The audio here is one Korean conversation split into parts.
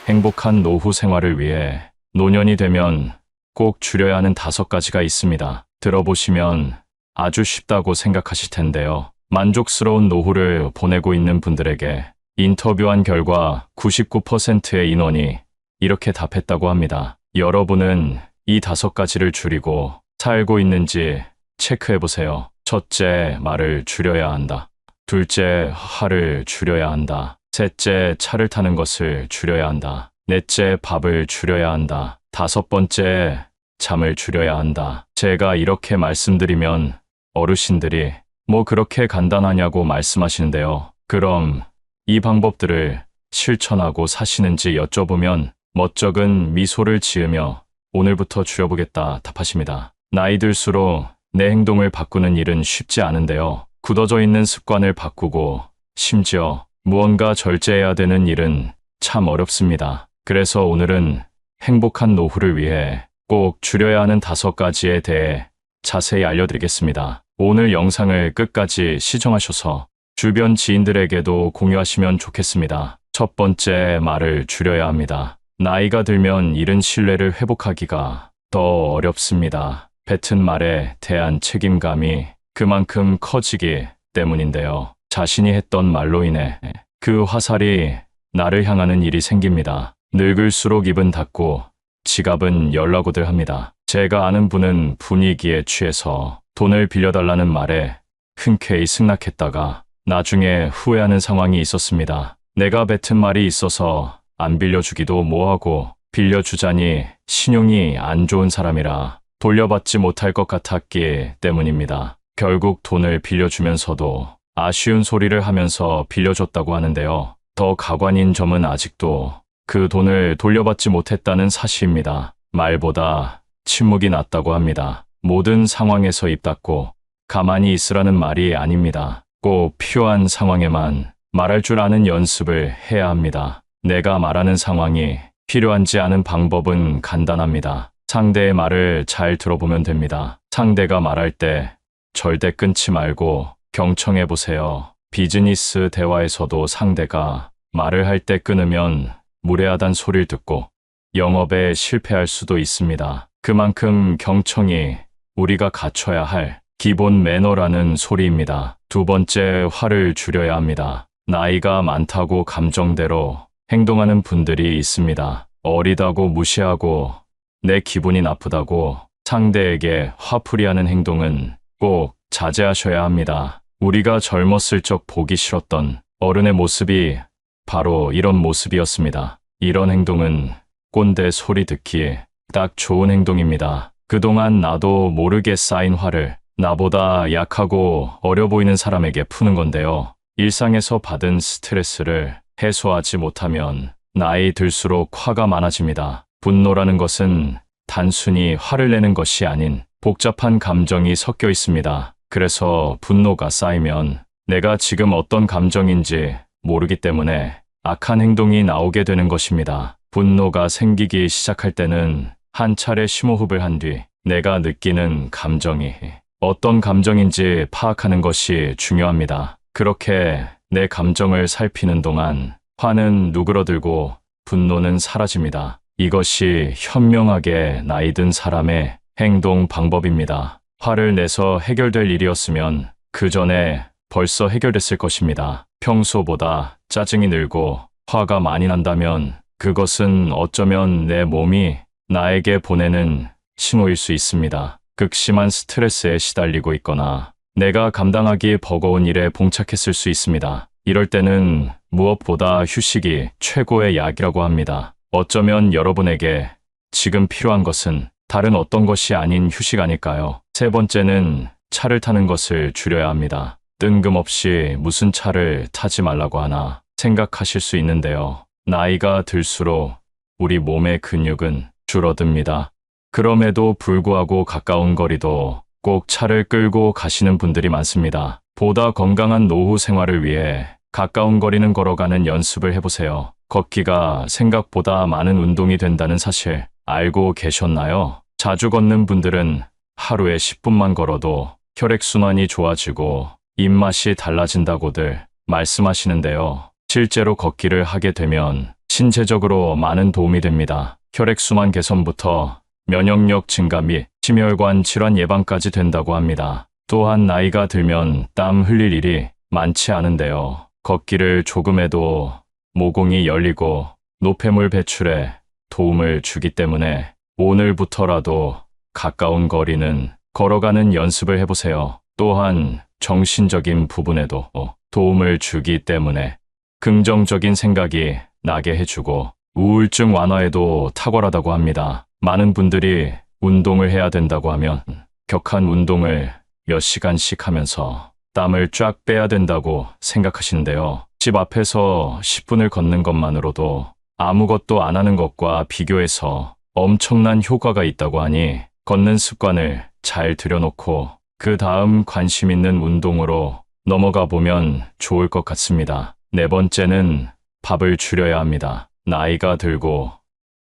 행복한 노후 생활을 위해 노년이 되면 꼭 줄여야 하는 5가지가 있습니다. 들어보시면 아주 쉽다고 생각하실 텐데요. 만족스러운 노후를 보내고 있는 분들에게 인터뷰한 결과 99%의 인원이 이렇게 답했다고 합니다. 여러분은 이 5가지를 줄이고 살고 있는지 체크해보세요. 첫째, 말을 줄여야 한다. 둘째, 화를 줄여야 한다. 셋째, 차를 타는 것을 줄여야 한다. 넷째, 밥을 줄여야 한다. 5번째, 잠을 줄여야 한다. 제가 이렇게 말씀드리면 어르신들이 뭐 그렇게 간단하냐고 말씀하시는데요. 그럼 이 방법들을 실천하고 사시는지 여쭤보면 멋쩍은 미소를 지으며 오늘부터 줄여보겠다 답하십니다. 나이 들수록 내 행동을 바꾸는 일은 쉽지 않은데요. 굳어져 있는 습관을 바꾸고 심지어 무언가 절제해야 되는 일은 참 어렵습니다. 그래서 오늘은 행복한 노후를 위해 꼭 줄여야 하는 5가지에 대해 자세히 알려드리겠습니다. 오늘 영상을 끝까지 시청하셔서 주변 지인들에게도 공유하시면 좋겠습니다. 첫 번째, 말을 줄여야 합니다. 나이가 들면 잃은 신뢰를 회복하기가 더 어렵습니다. 뱉은 말에 대한 책임감이 그만큼 커지기 때문인데요. 자신이 했던 말로 인해 그 화살이 나를 향하는 일이 생깁니다. 늙을수록 입은 닫고 지갑은 열라고들 합니다. 제가 아는 분은 분위기에 취해서 돈을 빌려달라는 말에 흔쾌히 승낙했다가 나중에 후회하는 상황이 있었습니다. 내가 뱉은 말이 있어서 안 빌려주기도 뭐하고 빌려주자니 신용이 안 좋은 사람이라 돌려받지 못할 것 같았기 때문입니다. 결국 돈을 빌려주면서도 아쉬운 소리를 하면서 빌려줬다고 하는데요. 더 가관인 점은 아직도 그 돈을 돌려받지 못했다는 사실입니다. 말보다 침묵이 낫다고 합니다. 모든 상황에서 입 닫고 가만히 있으라는 말이 아닙니다. 꼭 필요한 상황에만 말할 줄 아는 연습을 해야 합니다. 내가 말하는 상황이 필요한지 아는 방법은 간단합니다. 상대의 말을 잘 들어보면 됩니다. 상대가 말할 때 절대 끊지 말고 경청해 보세요. 비즈니스 대화에서도 상대가 말을 할 때 끊으면 무례하단 소리를 듣고 영업에 실패할 수도 있습니다. 그만큼 경청이 우리가 갖춰야 할 기본 매너라는 소리입니다. 두 번째, 화를 줄여야 합니다. 나이가 많다고 감정대로 행동하는 분들이 있습니다. 어리다고 무시하고 내 기분이 나쁘다고 상대에게 화풀이하는 행동은 꼭 자제하셔야 합니다. 우리가 젊었을 적 보기 싫었던 어른의 모습이 바로 이런 모습이었습니다. 이런 행동은 꼰대 소리 듣기에 딱 좋은 행동입니다. 그동안 나도 모르게 쌓인 화를 나보다 약하고 어려 보이는 사람에게 푸는 건데요. 일상에서 받은 스트레스를 해소하지 못하면 나이 들수록 화가 많아집니다. 분노라는 것은 단순히 화를 내는 것이 아닌 복잡한 감정이 섞여 있습니다. 그래서 분노가 쌓이면 내가 지금 어떤 감정인지 모르기 때문에 악한 행동이 나오게 되는 것입니다. 분노가 생기기 시작할 때는 한 차례 심호흡을 한 뒤 내가 느끼는 감정이 어떤 감정인지 파악하는 것이 중요합니다. 그렇게 내 감정을 살피는 동안 화는 누그러들고 분노는 사라집니다. 이것이 현명하게 나이 든 사람의 행동 방법입니다. 화를 내서 해결될 일이었으면 그 전에 벌써 해결됐을 것입니다. 평소보다 짜증이 늘고 화가 많이 난다면 그것은 어쩌면 내 몸이 나에게 보내는 신호일 수 있습니다. 극심한 스트레스에 시달리고 있거나 내가 감당하기 버거운 일에 봉착했을 수 있습니다. 이럴 때는 무엇보다 휴식이 최고의 약이라고 합니다. 어쩌면 여러분에게 지금 필요한 것은 다른 어떤 것이 아닌 휴식 아닐까요? 세 번째는 차를 타는 것을 줄여야 합니다. 뜬금없이 무슨 차를 타지 말라고 하나 생각하실 수 있는데요. 나이가 들수록 우리 몸의 근육은 줄어듭니다. 그럼에도 불구하고 가까운 거리도 꼭 차를 끌고 가시는 분들이 많습니다. 보다 건강한 노후 생활을 위해 가까운 거리는 걸어가는 연습을 해보세요. 걷기가 생각보다 많은 운동이 된다는 사실 알고 계셨나요? 자주 걷는 분들은 하루에 10분만 걸어도 혈액순환이 좋아지고 입맛이 달라진다고들 말씀하시는데요. 실제로 걷기를 하게 되면 신체적으로 많은 도움이 됩니다. 혈액순환 개선부터 면역력 증가 및 심혈관 질환 예방까지 된다고 합니다. 또한 나이가 들면 땀 흘릴 일이 많지 않은데요. 걷기를 조금 해도 모공이 열리고 노폐물 배출에 도움을 주기 때문에 오늘부터라도 가까운 거리는 걸어가는 연습을 해보세요. 또한 정신적인 부분에도 도움을 주기 때문에 긍정적인 생각이 나게 해주고 우울증 완화에도 탁월하다고 합니다. 많은 분들이 운동을 해야 된다고 하면 격한 운동을 몇 시간씩 하면서 땀을 쫙 빼야 된다고 생각하시는데요. 집 앞에서 10분을 걷는 것만으로도 아무것도 안 하는 것과 비교해서 엄청난 효과가 있다고 하니 걷는 습관을 잘 들여놓고 그 다음 관심 있는 운동으로 넘어가 보면 좋을 것 같습니다. 네 번째는 밥을 줄여야 합니다. 나이가 들고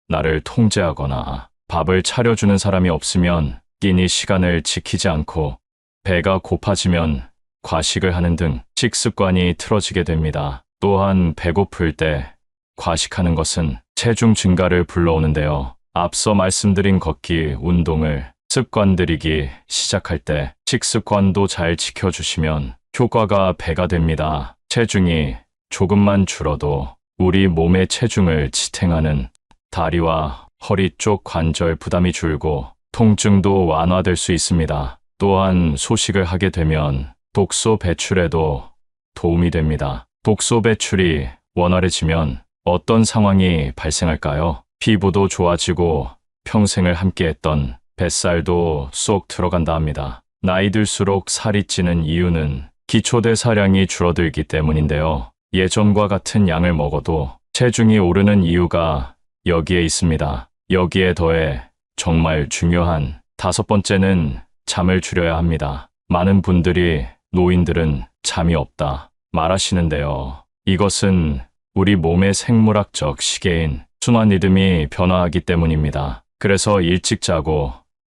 나를 통제하거나 밥을 차려주는 사람이 없으면 끼니 시간을 지키지 않고 배가 고파지면 과식을 하는 등 식습관이 틀어지게 됩니다. 또한 배고플 때 과식하는 것은 체중 증가를 불러오는데요. 앞서 말씀드린 걷기, 운동을 습관들이기 시작할 때 식습관도 잘 지켜주시면 효과가 배가 됩니다. 체중이 조금만 줄어도 우리 몸의 체중을 지탱하는 다리와 허리 쪽 관절 부담이 줄고 통증도 완화될 수 있습니다. 또한 소식을 하게 되면 독소 배출에도 도움이 됩니다. 독소 배출이 원활해지면 어떤 상황이 발생할까요? 피부도 좋아지고 평생을 함께했던 뱃살도 쏙 들어간다 합니다. 나이 들수록 살이 찌는 이유는 기초대사량이 줄어들기 때문인데요. 예전과 같은 양을 먹어도 체중이 오르는 이유가 여기에 있습니다. 여기에 더해 정말 중요한 다섯 번째는 잠을 줄여야 합니다. 많은 분들이 노인들은 잠이 없다 말하시는데요. 이것은 우리 몸의 생물학적 시계인 순환 리듬이 변화하기 때문입니다. 그래서 일찍 자고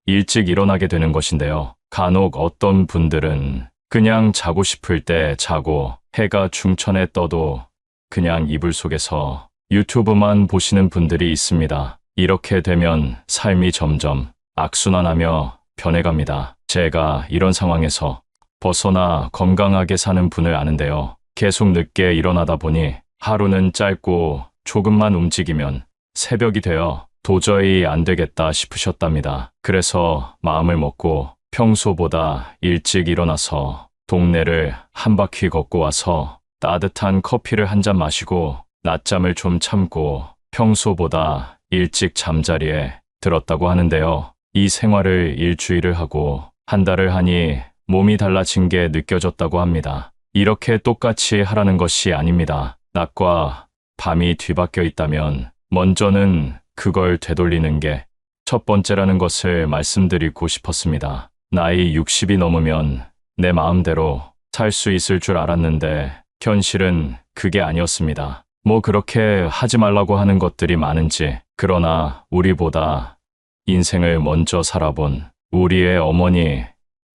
일찍 일어나게 되는 것인데요. 간혹 어떤 분들은 그냥 자고 싶을 때 자고 해가 중천에 떠도 그냥 이불 속에서 유튜브만 보시는 분들이 있습니다. 이렇게 되면 삶이 점점 악순환하며 변해갑니다. 제가 이런 상황에서 벗어나 건강하게 사는 분을 아는데요. 계속 늦게 일어나다 보니 하루는 짧고 조금만 움직이면 새벽이 되어 도저히 안 되겠다 싶으셨답니다. 그래서 마음을 먹고 평소보다 일찍 일어나서 동네를 한 바퀴 걷고 와서 따뜻한 커피를 한 잔 마시고 낮잠을 좀 참고 평소보다 일찍 잠자리에 들었다고 하는데요. 이 생활을 일주일을 하고 한 달을 하니 몸이 달라진 게 느껴졌다고 합니다. 이렇게 똑같이 하라는 것이 아닙니다. 낮과 밤이 뒤바뀌어 있다면 먼저는 그걸 되돌리는 게 첫 번째라는 것을 말씀드리고 싶었습니다. 나이 60이 넘으면 내 마음대로 살 수 있을 줄 알았는데 현실은 그게 아니었습니다. 뭐 그렇게 하지 말라고 하는 것들이 많은지, 그러나 우리보다 인생을 먼저 살아본 우리의 어머니,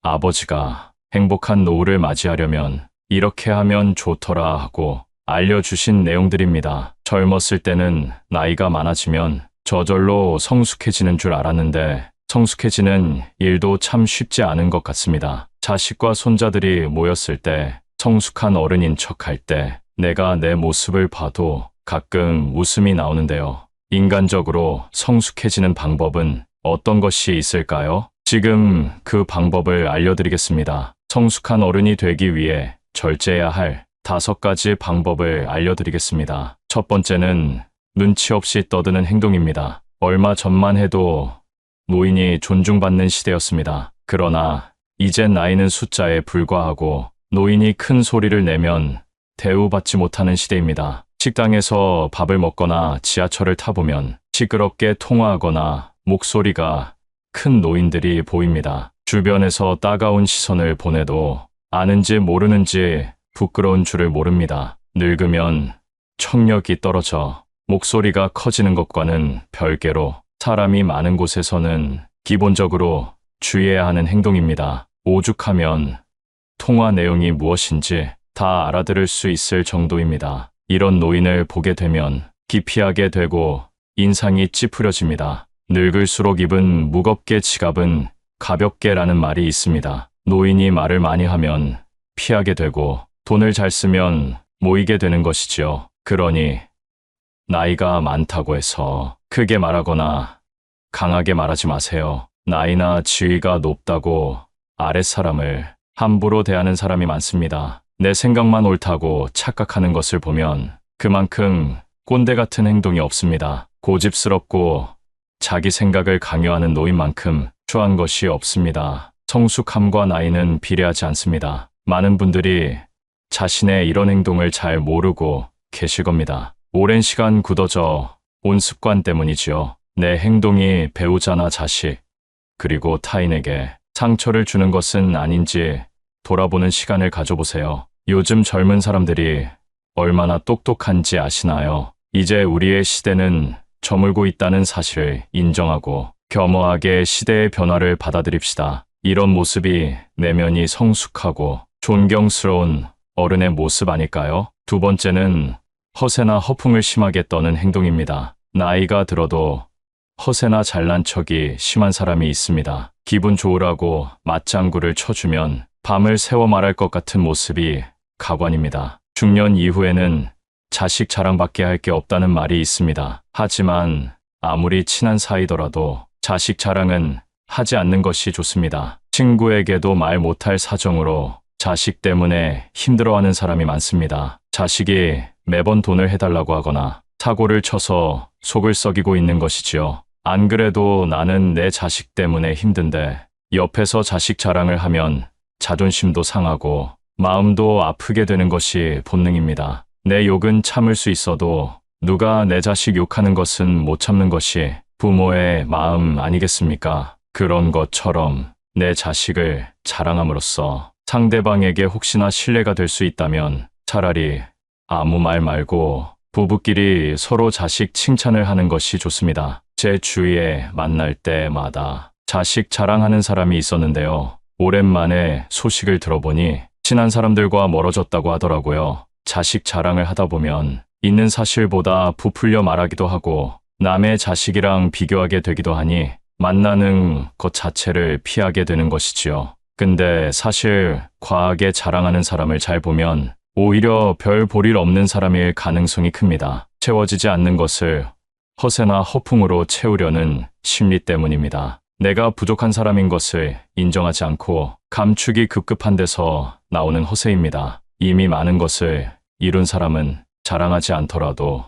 아버지가 행복한 노후를 맞이하려면 이렇게 하면 좋더라 하고 알려주신 내용들입니다. 젊었을 때는 나이가 많아지면 저절로 성숙해지는 줄 알았는데 성숙해지는 일도 참 쉽지 않은 것 같습니다. 자식과 손자들이 모였을 때 성숙한 어른인 척할 때 내가 내 모습을 봐도 가끔 웃음이 나오는데요. 인간적으로 성숙해지는 방법은 어떤 것이 있을까요? 지금 그 방법을 알려드리겠습니다. 성숙한 어른이 되기 위해 절제해야 할 5가지 방법을 알려드리겠습니다. 첫 번째는 눈치 없이 떠드는 행동입니다. 얼마 전만 해도 노인이 존중받는 시대였습니다. 그러나 이젠 나이는 숫자에 불과하고 노인이 큰 소리를 내면 대우받지 못하는 시대입니다. 식당에서 밥을 먹거나 지하철을 타보면 시끄럽게 통화하거나 목소리가 큰 노인들이 보입니다. 주변에서 따가운 시선을 보내도 아는지 모르는지 부끄러운 줄을 모릅니다. 늙으면 청력이 떨어져 목소리가 커지는 것과는 별개로 사람이 많은 곳에서는 기본적으로 주의해야 하는 행동입니다. 오죽하면 통화 내용이 무엇인지 다 알아들을 수 있을 정도입니다. 이런 노인을 보게 되면 기피하게 되고 인상이 찌푸려집니다. 늙을수록 입은 무겁게 지갑은 가볍게라는 말이 있습니다. 노인이 말을 많이 하면 피하게 되고 돈을 잘 쓰면 모이게 되는 것이지요. 그러니 나이가 많다고 해서 크게 말하거나 강하게 말하지 마세요. 나이나 지위가 높다고 아랫사람을 함부로 대하는 사람이 많습니다. 내 생각만 옳다고 착각하는 것을 보면 그만큼 꼰대 같은 행동이 없습니다. 고집스럽고 자기 생각을 강요하는 노인만큼 추한 것이 없습니다. 성숙함과 나이는 비례하지 않습니다. 많은 분들이 자신의 이런 행동을 잘 모르고 계실 겁니다. 오랜 시간 굳어져 온 습관 때문이지요. 내 행동이 배우자나 자식, 그리고 타인에게 상처를 주는 것은 아닌지 돌아보는 시간을 가져보세요. 요즘 젊은 사람들이 얼마나 똑똑한지 아시나요? 이제 우리의 시대는 저물고 있다는 사실을 인정하고 겸허하게 시대의 변화를 받아들입시다. 이런 모습이 내면이 성숙하고 존경스러운 어른의 모습 아닐까요? 두 번째는 허세나 허풍을 심하게 떠는 행동입니다. 나이가 들어도 허세나 잘난 척이 심한 사람이 있습니다. 기분 좋으라고 맞장구를 쳐주면 밤을 새워 말할 것 같은 모습이 가관입니다. 중년 이후에는 자식 자랑밖에 할 게 없다는 말이 있습니다. 하지만 아무리 친한 사이더라도 자식 자랑은 하지 않는 것이 좋습니다. 친구에게도 말 못할 사정으로 자식 때문에 힘들어하는 사람이 많습니다. 자식이 매번 돈을 해달라고 하거나 사고를 쳐서 속을 썩이고 있는 것이지요. 안 그래도 나는 내 자식 때문에 힘든데 옆에서 자식 자랑을 하면 자존심도 상하고 마음도 아프게 되는 것이 본능입니다. 내 욕은 참을 수 있어도 누가 내 자식 욕하는 것은 못 참는 것이 부모의 마음 아니겠습니까? 그런 것처럼 내 자식을 자랑함으로써 상대방에게 혹시나 신뢰가 될 수 있다면 차라리 아무 말 말고 부부끼리 서로 자식 칭찬을 하는 것이 좋습니다. 제 주위에 만날 때마다 자식 자랑하는 사람이 있었는데요. 오랜만에 소식을 들어보니 친한 사람들과 멀어졌다고 하더라고요. 자식 자랑을 하다 보면 있는 사실보다 부풀려 말하기도 하고 남의 자식이랑 비교하게 되기도 하니 만나는 것 자체를 피하게 되는 것이지요. 근데 사실 과하게 자랑하는 사람을 잘 보면 오히려 별 볼 일 없는 사람일 가능성이 큽니다. 채워지지 않는 것을 허세나 허풍으로 채우려는 심리 때문입니다. 내가 부족한 사람인 것을 인정하지 않고 감추기 급급한 데서 나오는 허세입니다. 이미 많은 것을 이룬 사람은 자랑하지 않더라도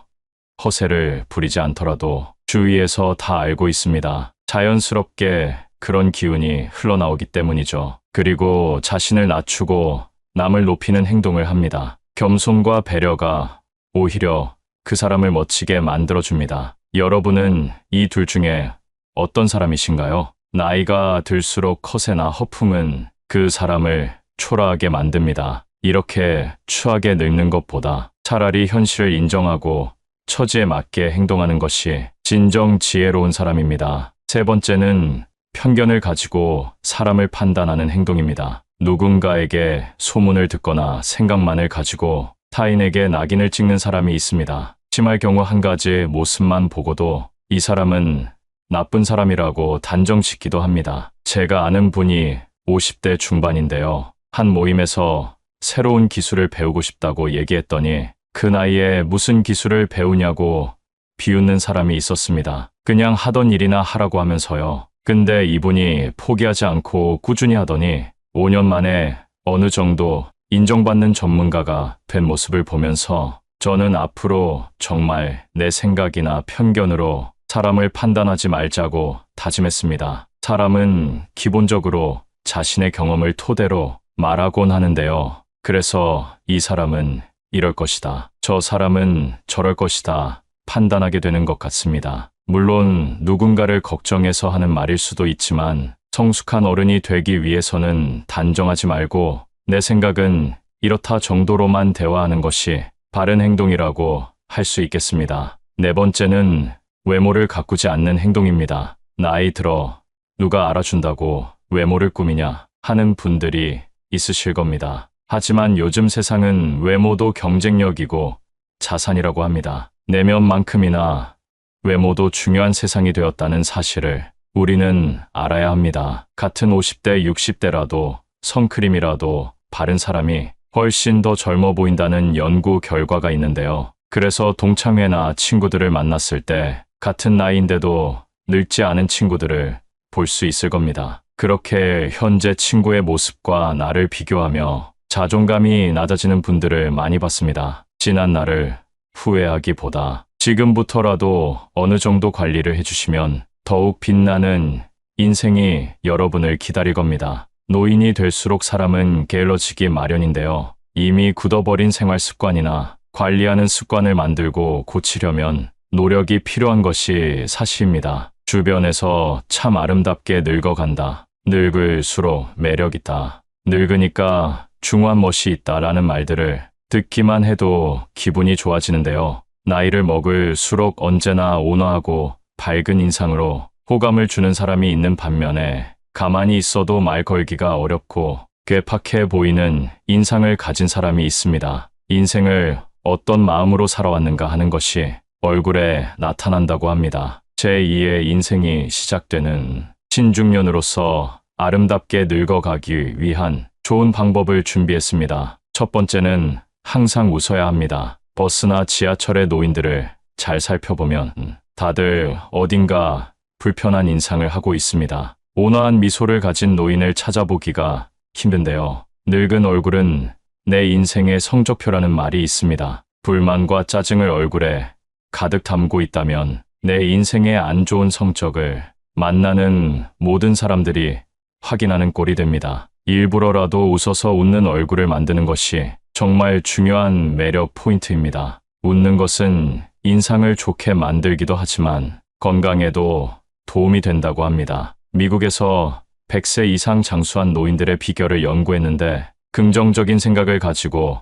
허세를 부리지 않더라도 주위에서 다 알고 있습니다. 자연스럽게 그런 기운이 흘러나오기 때문이죠. 그리고 자신을 낮추고 남을 높이는 행동을 합니다. 겸손과 배려가 오히려 그 사람을 멋지게 만들어줍니다. 여러분은 이 둘 중에 어떤 사람이신가요? 나이가 들수록 허세나 허풍은 그 사람을 초라하게 만듭니다. 이렇게 추하게 늙는 것보다 차라리 현실을 인정하고 처지에 맞게 행동하는 것이 진정 지혜로운 사람입니다. 세 번째는 편견을 가지고 사람을 판단하는 행동입니다. 누군가에게 소문을 듣거나 생각만을 가지고 타인에게 낙인을 찍는 사람이 있습니다. 심할 경우 한 가지 모습만 보고도 이 사람은 나쁜 사람이라고 단정짓기도 합니다. 제가 아는 분이 50대 중반인데요. 한 모임에서 새로운 기술을 배우고 싶다고 얘기했더니 그 나이에 무슨 기술을 배우냐고 비웃는 사람이 있었습니다. 그냥 하던 일이나 하라고 하면서요. 근데 이분이 포기하지 않고 꾸준히 하더니 5년 만에 어느 정도 인정받는 전문가가 된 모습을 보면서 저는 앞으로 정말 내 생각이나 편견으로 사람을 판단하지 말자고 다짐했습니다. 사람은 기본적으로 자신의 경험을 토대로 말하곤 하는데요. 그래서 이 사람은 이럴 것이다. 저 사람은 저럴 것이다. 판단하게 되는 것 같습니다. 물론 누군가를 걱정해서 하는 말일 수도 있지만 성숙한 어른이 되기 위해서는 단정하지 말고 내 생각은 이렇다 정도로만 대화하는 것이 바른 행동이라고 할 수 있겠습니다. 네 번째는 외모를 가꾸지 않는 행동입니다. 나이 들어 누가 알아준다고 외모를 꾸미냐 하는 분들이 있으실 겁니다. 하지만 요즘 세상은 외모도 경쟁력이고 자산이라고 합니다. 내면만큼이나 외모도 중요한 세상이 되었다는 사실을 우리는 알아야 합니다. 같은 50대, 60대라도 선크림이라도 바른 사람이 훨씬 더 젊어 보인다는 연구 결과가 있는데요. 그래서 동창회나 친구들을 만났을 때 같은 나이인데도 늙지 않은 친구들을 볼 수 있을 겁니다. 그렇게 현재 친구의 모습과 나를 비교하며 자존감이 낮아지는 분들을 많이 봤습니다. 지난 날을 후회하기보다 지금부터라도 어느 정도 관리를 해주시면 더욱 빛나는 인생이 여러분을 기다릴 겁니다. 노인이 될수록 사람은 게을러지기 마련인데요. 이미 굳어버린 생활 습관이나 관리하는 습관을 만들고 고치려면 노력이 필요한 것이 사실입니다. 주변에서 참 아름답게 늙어간다. 늙을수록 매력있다. 늙으니까 중후한 멋이 있다라는 말들을 듣기만 해도 기분이 좋아지는데요. 나이를 먹을수록 언제나 온화하고 밝은 인상으로 호감을 주는 사람이 있는 반면에 가만히 있어도 말 걸기가 어렵고 괴팍해 보이는 인상을 가진 사람이 있습니다. 인생을 어떤 마음으로 살아왔는가 하는 것이 얼굴에 나타난다고 합니다. 제2의 인생이 시작되는 신중년으로서 아름답게 늙어가기 위한 좋은 방법을 준비했습니다. 첫 번째는 항상 웃어야 합니다. 버스나 지하철의 노인들을 잘 살펴보면 다들 어딘가 불편한 인상을 하고 있습니다. 온화한 미소를 가진 노인을 찾아보기가 힘든데요. 늙은 얼굴은 내 인생의 성적표라는 말이 있습니다. 불만과 짜증을 얼굴에 가득 담고 있다면 내 인생의 안 좋은 성적을 만나는 모든 사람들이 확인하는 꼴이 됩니다. 일부러라도 웃어서 웃는 얼굴을 만드는 것이 정말 중요한 매력 포인트입니다. 웃는 것은 인상을 좋게 만들기도 하지만 건강에도 도움이 된다고 합니다. 미국에서 100세 이상 장수한 노인들의 비결을 연구했는데 긍정적인 생각을 가지고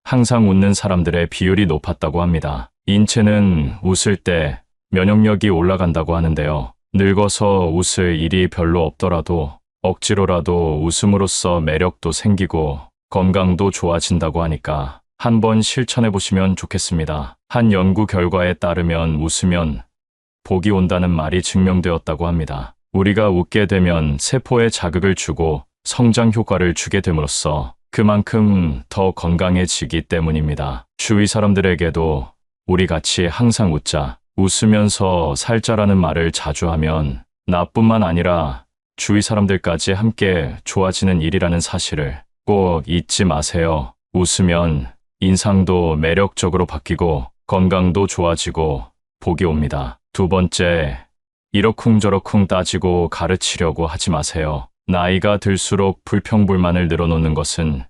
항상 웃는 사람들의 비율이 높았다고 합니다. 인체는 웃을 때 면역력이 올라간다고 하는데요. 늙어서 웃을 일이 별로 없더라도 억지로라도 웃음으로써 매력도 생기고 건강도 좋아진다고 하니까 한번 실천해 보시면 좋겠습니다. 한 연구 결과에 따르면 웃으면 복이 온다는 말이 증명되었다고 합니다. 우리가 웃게 되면 세포에 자극을 주고 성장 효과를 주게 됨으로써 그만큼 더 건강해지기 때문입니다. 주위 사람들에게도 우리 같이 항상 웃자, 웃으면서 살자라는 말을 자주 하면 나뿐만 아니라 주위 사람들까지 함께 좋아지는 일이라는 사실을 꼭 잊지 마세요. 웃으면 인상도 매력적으로 바뀌고 건강도 좋아지고 복이 옵니다. 두 번째, 이러쿵저러쿵 따지고 가르치려고 하지 마세요. 나이가 들수록 불평불만을 늘어놓는 것은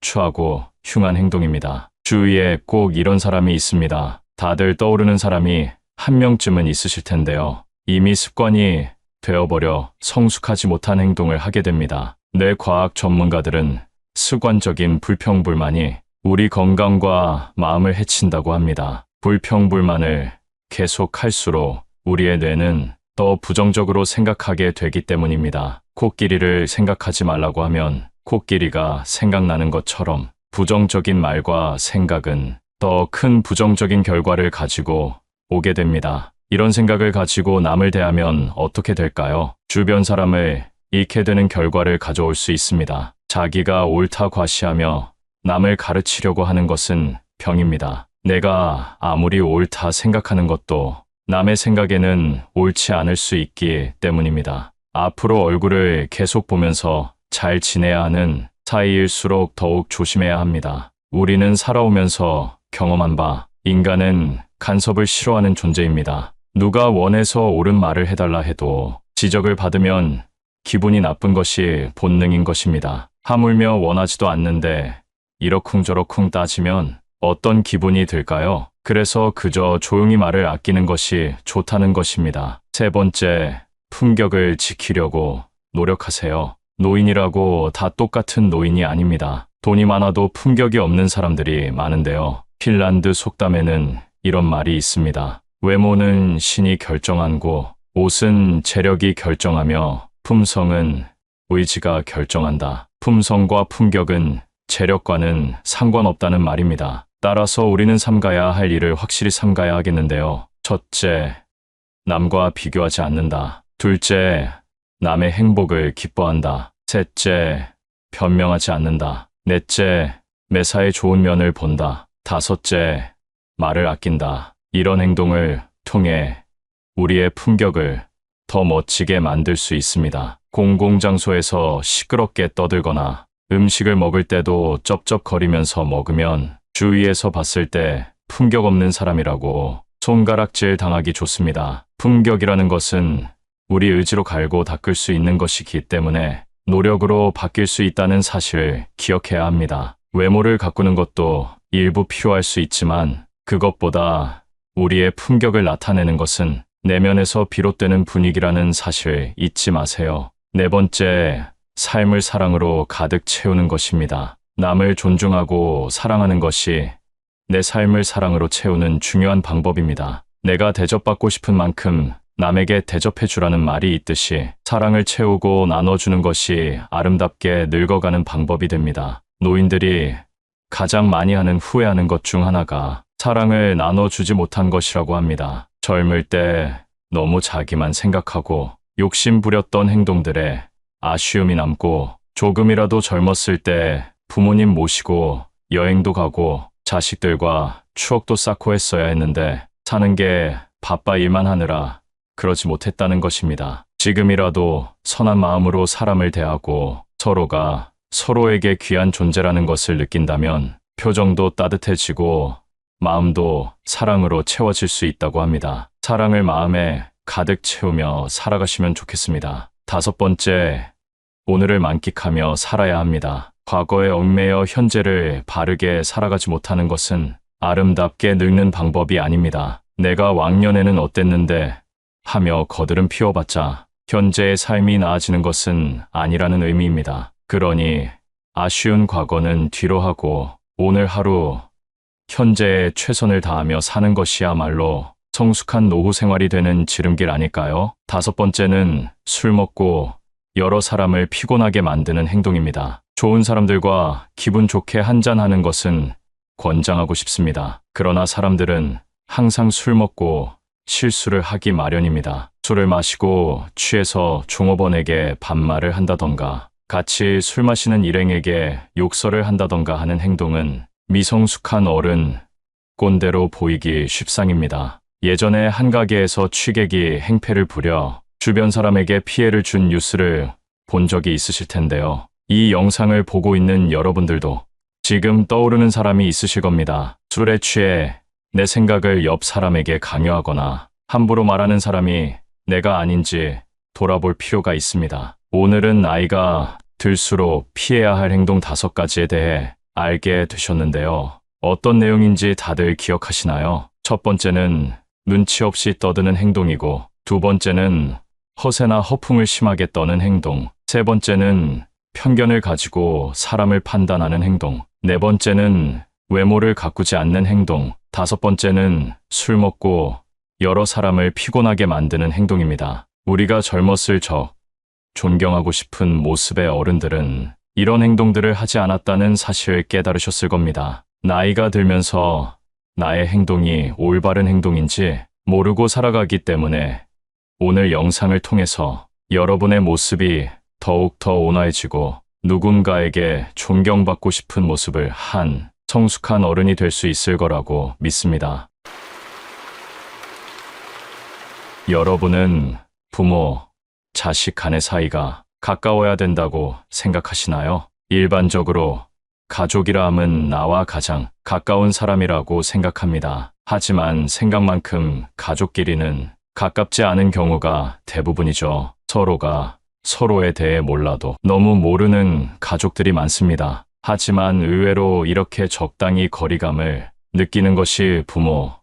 추하고 흉한 행동입니다. 주위에 꼭 이런 사람이 있습니다. 다들 떠오르는 사람이 한 명쯤은 있으실 텐데요. 이미 습관이 되어버려 성숙하지 못한 행동을 하게 됩니다. 뇌과학 전문가들은 습관적인 불평불만이 우리 건강과 마음을 해친다고 합니다. 불평불만을 계속할수록 우리의 뇌는 더 부정적으로 생각하게 되기 때문입니다. 코끼리를 생각하지 말라고 하면 코끼리가 생각나는 것처럼 부정적인 말과 생각은 더 큰 부정적인 결과를 가지고 오게 됩니다. 이런 생각을 가지고 남을 대하면 어떻게 될까요? 주변 사람을 잃게 되는 결과를 가져올 수 있습니다. 자기가 옳다 과시하며 남을 가르치려고 하는 것은 병입니다. 내가 아무리 옳다 생각하는 것도 남의 생각에는 옳지 않을 수 있기 때문입니다. 앞으로 얼굴을 계속 보면서 잘 지내야 하는 사이일수록 더욱 조심해야 합니다. 우리는 살아오면서 경험한 바 인간은 간섭을 싫어하는 존재입니다. 누가 원해서 옳은 말을 해달라 해도 지적을 받으면 기분이 나쁜 것이 본능인 것입니다. 하물며 원하지도 않는데 이러쿵저러쿵 따지면 어떤 기분이 들까요? 그래서 그저 조용히 말을 아끼는 것이 좋다는 것입니다. 세 번째, 품격을 지키려고 노력하세요. 노인이라고 다 똑같은 노인이 아닙니다. 돈이 많아도 품격이 없는 사람들이 많은데요. 핀란드 속담에는 이런 말이 있습니다. 외모는 신이 결정한고 옷은 재력이 결정하며 품성은 의지가 결정한다. 품성과 품격은 재력과는 상관없다는 말입니다. 따라서 우리는 삼가야 할 일을 확실히 삼가야 하겠는데요. 첫째, 남과 비교하지 않는다. 둘째, 남의 행복을 기뻐한다. 셋째, 변명하지 않는다. 넷째, 매사에 좋은 면을 본다. 다섯째, 말을 아낀다. 이런 행동을 통해 우리의 품격을 더 멋지게 만들 수 있습니다. 공공장소에서 시끄럽게 떠들거나 음식을 먹을 때도 쩝쩝거리면서 먹으면 주위에서 봤을 때 품격 없는 사람이라고 손가락질 당하기 좋습니다. 품격이라는 것은 우리 의지로 갈고 닦을 수 있는 것이기 때문에 노력으로 바뀔 수 있다는 사실을 기억해야 합니다. 외모를 가꾸는 것도 일부 필요할 수 있지만 그것보다 우리의 품격을 나타내는 것은 내면에서 비롯되는 분위기라는 사실 잊지 마세요. 네 번째, 삶을 사랑으로 가득 채우는 것입니다. 남을 존중하고 사랑하는 것이 내 삶을 사랑으로 채우는 중요한 방법입니다. 내가 대접받고 싶은 만큼 남에게 대접해 주라는 말이 있듯이 사랑을 채우고 나눠주는 것이 아름답게 늙어가는 방법이 됩니다. 노인들이 가장 많이 하는 후회하는 것 중 하나가 사랑을 나눠주지 못한 것이라고 합니다. 젊을 때 너무 자기만 생각하고 욕심 부렸던 행동들에 아쉬움이 남고 조금이라도 젊었을 때 부모님 모시고 여행도 가고 자식들과 추억도 쌓고 했어야 했는데 사는 게 바빠 일만 하느라 그러지 못했다는 것입니다. 지금이라도 선한 마음으로 사람을 대하고 서로가 서로에게 귀한 존재라는 것을 느낀다면 표정도 따뜻해지고 마음도 사랑으로 채워질 수 있다고 합니다. 사랑을 마음에 가득 채우며 살아가시면 좋겠습니다. 다섯 번째, 오늘을 만끽하며 살아야 합니다. 과거에 얽매여 현재를 바르게 살아가지 못하는 것은 아름답게 늙는 방법이 아닙니다. 내가 왕년에는 어땠는데 하며 거들은 피워봤자 현재의 삶이 나아지는 것은 아니라는 의미입니다. 그러니 아쉬운 과거는 뒤로 하고 오늘 하루 현재에 최선을 다하며 사는 것이야말로 성숙한 노후 생활이 되는 지름길 아닐까요? 다섯 번째는 술 먹고 여러 사람을 피곤하게 만드는 행동입니다. 좋은 사람들과 기분 좋게 한잔하는 것은 권장하고 싶습니다. 그러나 사람들은 항상 술 먹고 실수를 하기 마련입니다. 술을 마시고 취해서 종업원에게 반말을 한다던가 같이 술 마시는 일행에게 욕설을 한다던가 하는 행동은 미성숙한 어른, 꼰대로 보이기 쉽상입니다. 예전에 한 가게에서 취객이 행패를 부려 주변 사람에게 피해를 준 뉴스를 본 적이 있으실 텐데요. 이 영상을 보고 있는 여러분들도 지금 떠오르는 사람이 있으실 겁니다. 술에 취해 내 생각을 옆 사람에게 강요하거나 함부로 말하는 사람이 내가 아닌지 돌아볼 필요가 있습니다. 오늘은 나이가 들수록 피해야 할 행동 5가지에 대해 알게 되셨는데요. 어떤 내용인지 다들 기억하시나요? 첫 번째는 눈치 없이 떠드는 행동이고, 두 번째는 허세나 허풍을 심하게 떠는 행동, 세 번째는 편견을 가지고 사람을 판단하는 행동, 네 번째는 외모를 가꾸지 않는 행동, 다섯 번째는 술 먹고 여러 사람을 피곤하게 만드는 행동입니다. 우리가 젊었을 적 존경하고 싶은 모습의 어른들은 이런 행동들을 하지 않았다는 사실을 깨달으셨을 겁니다. 나이가 들면서 나의 행동이 올바른 행동인지 모르고 살아가기 때문에 오늘 영상을 통해서 여러분의 모습이 더욱더 온화해지고 누군가에게 존경받고 싶은 모습을 한 성숙한 어른이 될 수 있을 거라고 믿습니다. 여러분은 부모, 자식 간의 사이가 가까워야 된다고 생각하시나요? 일반적으로 가족이라 함은 나와 가장 가까운 사람이라고 생각합니다. 하지만 생각만큼 가족끼리는 가깝지 않은 경우가 대부분이죠. 서로가 서로에 대해 몰라도 너무 모르는 가족들이 많습니다. 하지만 의외로 이렇게 적당히 거리감을 느끼는 것이 부모,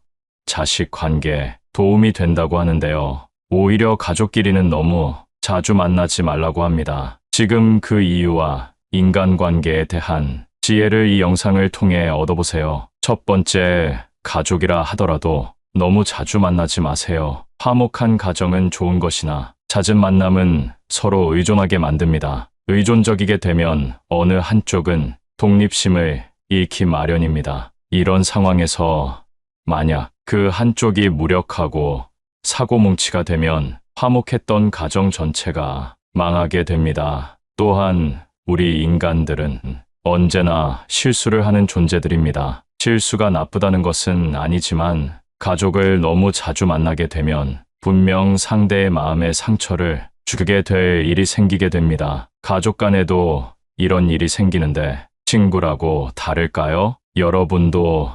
자식 관계에 도움이 된다고 하는데요. 오히려 가족끼리는 너무 자주 만나지 말라고 합니다. 지금 그 이유와 인간관계에 대한 지혜를 이 영상을 통해 얻어보세요. 첫 번째, 가족이라 하더라도 너무 자주 만나지 마세요. 화목한 가정은 좋은 것이나 잦은 만남은 서로 의존하게 만듭니다. 의존적이게 되면 어느 한쪽은 독립심을 잃기 마련입니다. 이런 상황에서 만약 그 한쪽이 무력하고 사고뭉치가 되면 화목했던 가정 전체가 망하게 됩니다. 또한 우리 인간들은 언제나 실수를 하는 존재들입니다. 실수가 나쁘다는 것은 아니지만 가족을 너무 자주 만나게 되면 분명 상대의 마음에 상처를 주게 될 일이 생기게 됩니다. 가족 간에도 이런 일이 생기는데 친구라고 다를까요? 여러분도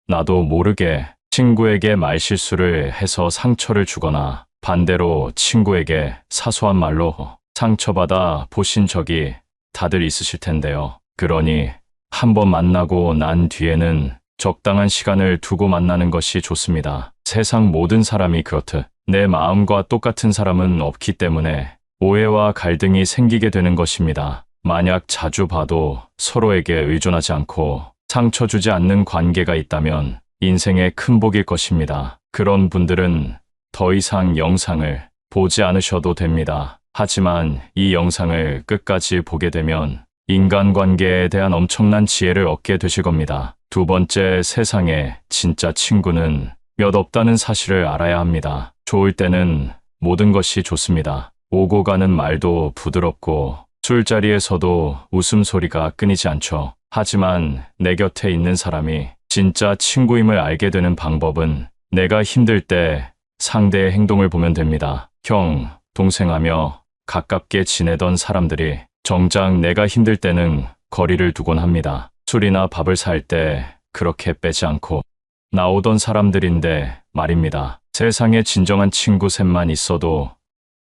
나도 모르게 친구에게 말실수를 해서 상처를 주거나 반대로 친구에게 사소한 말로 상처받아 보신 적이 다들 있으실 텐데요. 그러니 한번 만나고 난 뒤에는 적당한 시간을 두고 만나는 것이 좋습니다. 세상 모든 사람이 그렇듯 내 마음과 똑같은 사람은 없기 때문에 오해와 갈등이 생기게 되는 것입니다. 만약 자주 봐도 서로에게 의존하지 않고 상처 주지 않는 관계가 있다면 인생의 큰 복일 것입니다. 그런 분들은 더 이상 영상을 보지 않으셔도 됩니다. 하지만 이 영상을 끝까지 보게 되면 인간관계에 대한 엄청난 지혜를 얻게 되실 겁니다. 두 번째, 세상에 진짜 친구는 몇 없다는 사실을 알아야 합니다. 좋을 때는 모든 것이 좋습니다. 오고 가는 말도 부드럽고 술자리에서도 웃음소리가 끊이지 않죠. 하지만 내 곁에 있는 사람이 진짜 친구임을 알게 되는 방법은 내가 힘들 때 상대의 행동을 보면 됩니다. 형, 동생하며 가깝게 지내던 사람들이 정작 내가 힘들 때는 거리를 두곤 합니다. 술이나 밥을 살 때 그렇게 빼지 않고 나오던 사람들인데 말입니다. 세상에 진정한 친구 셋만 있어도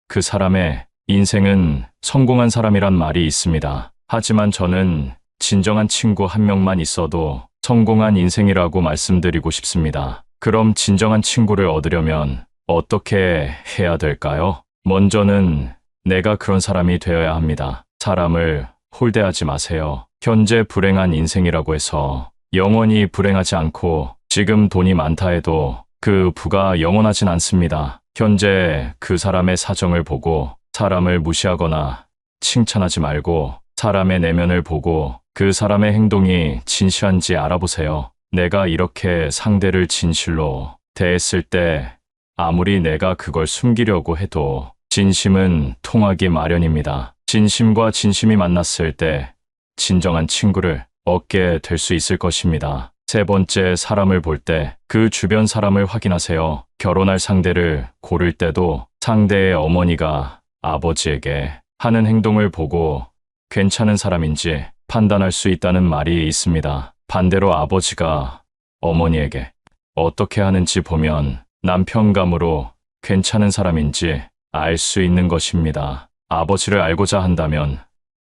그 사람의 인생은 성공한 사람이란 말이 있습니다. 하지만 저는 진정한 친구 한 명만 있어도 성공한 인생이라고 말씀드리고 싶습니다. 그럼 진정한 친구를 얻으려면 어떻게 해야 될까요? 먼저는 내가 그런 사람이 되어야 합니다. 사람을 홀대하지 마세요. 현재 불행한 인생이라고 해서 영원히 불행하지 않고 지금 돈이 많다 해도 그 부가 영원하진 않습니다. 현재 그 사람의 사정을 보고 사람을 무시하거나 칭찬하지 말고 사람의 내면을 보고 그 사람의 행동이 진실한지 알아보세요. 내가 이렇게 상대를 진실로 대했을 때 아무리 내가 그걸 숨기려고 해도 진심은 통하기 마련입니다. 진심과 진심이 만났을 때 진정한 친구를 얻게 될 수 있을 것입니다. 세 번째, 사람을 볼 때 그 주변 사람을 확인하세요. 결혼할 상대를 고를 때도 상대의 어머니가 아버지에게 하는 행동을 보고 괜찮은 사람인지 판단할 수 있다는 말이 있습니다. 반대로 아버지가 어머니에게 어떻게 하는지 보면 남편감으로 괜찮은 사람인지 알 수 있는 것입니다. 아버지를 알고자 한다면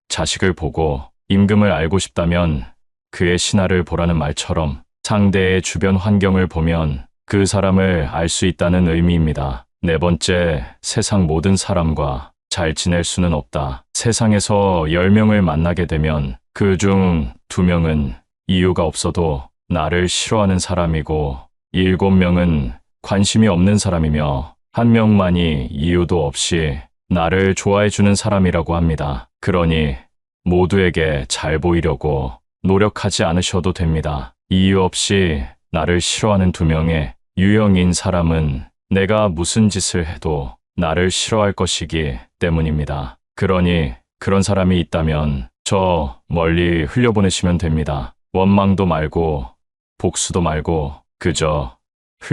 자식을 보고 임금을 알고 싶다면 그의 신하를 보라는 말처럼 상대의 주변 환경을 보면 그 사람을 알 수 있다는 의미입니다. 네 번째, 세상 모든 사람과 잘 지낼 수는 없다. 세상에서 10명을 만나게 되면 그 중 2명은 이유가 없어도 나를 싫어하는 사람이고 7명은 관심이 없는 사람이며 1명만이 이유도 없이 나를 좋아해주는 사람이라고 합니다. 그러니 모두에게 잘 보이려고 노력하지 않으셔도 됩니다. 이유 없이 나를 싫어하는 2명의 유형인 사람은 내가 무슨 짓을 해도 나를 싫어할 것이기 때문입니다. 그러니 그런 사람이 있다면 저 멀리 흘려보내시면 됩니다. 원망도 말고 복수도 말고 그저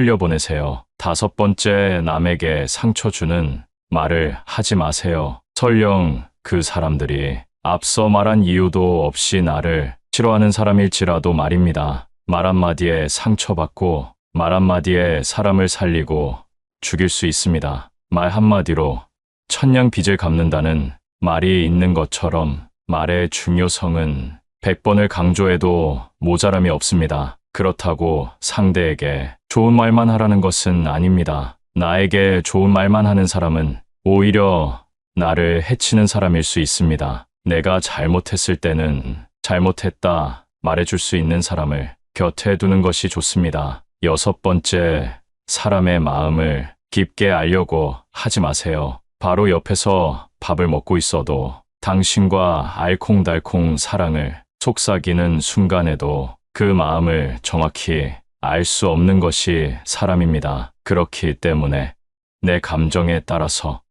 흘려보내세요. 5번째, 남에게 상처 주는 말을 하지 마세요. 설령 그 사람들이 앞서 말한 이유도 없이 나를 싫어하는 사람일지라도 말입니다. 말 한마디에 상처받고 말 한마디에 사람을 살리고 죽일 수 있습니다. 말 한마디로 천냥 빚을 갚는다는 말이 있는 것처럼 말의 중요성은 100번을 강조해도 모자람이 없습니다. 그렇다고 상대에게 좋은 말만 하라는 것은 아닙니다. 나에게 좋은 말만 하는 사람은 오히려 나를 해치는 사람일 수 있습니다. 내가 잘못했을 때는 잘못했다 말해줄 수 있는 사람을 곁에 두는 것이 좋습니다. 6번째, 사람의 마음을 깊게 알려고 하지 마세요. 바로 옆에서 밥을 먹고 있어도 당신과 알콩달콩 사랑을 속삭이는 순간에도 그 마음을 정확히 알 수 없는 것이 사람입니다. 그렇기 때문에 내 감정에 따라서,